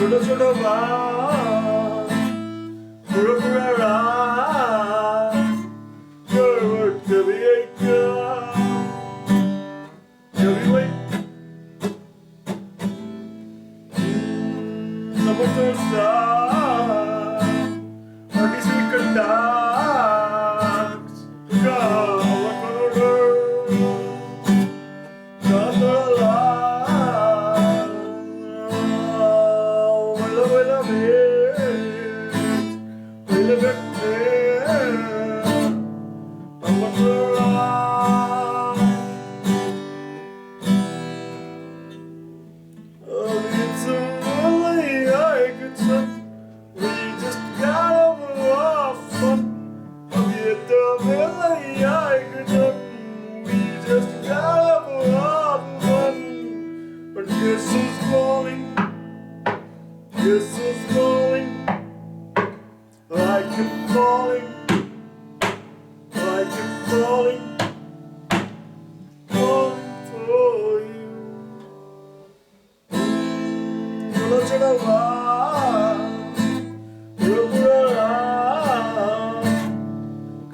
छोटा छोटा बात पूरा पूरा रात करवट कभी एक कभी वही समझो सा अभी से कटा Guess who's calling? Guess who's calling? Like I'm falling, like I'm falling, falling for you. Chalo chalo pura pura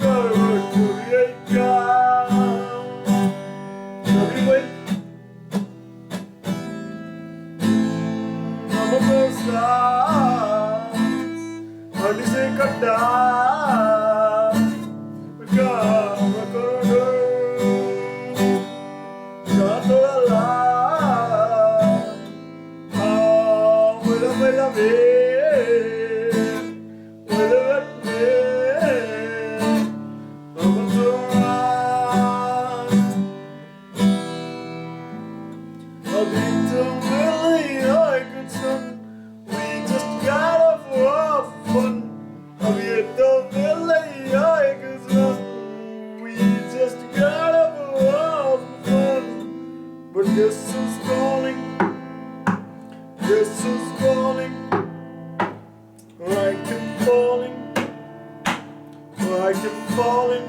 karwat kabhi ek kabhi wait. हड्डी से कटा काम करो थोड़ा ला मेरा मेरा अभी तो मिले आए कुछ we just gotta have fun. अभी तो मिले आए कुछ we just gotta have fun. But guess who's calling? Guess who's calling? Like I'm falling, like I'm falling,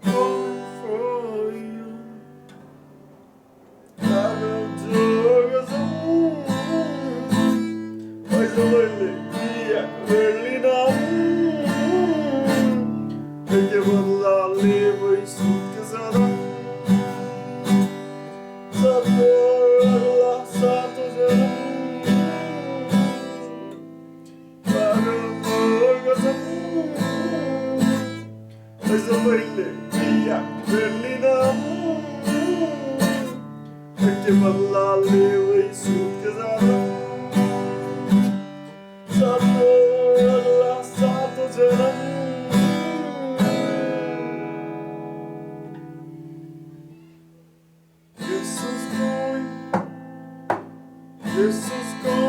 falling for you. Really now Peki vallahi bu isut kızarım Satırlar satacağım Varım orgasım Azamayla really now Peki vallahi bu isut kızarım Guess who's calling? Guess who's calling?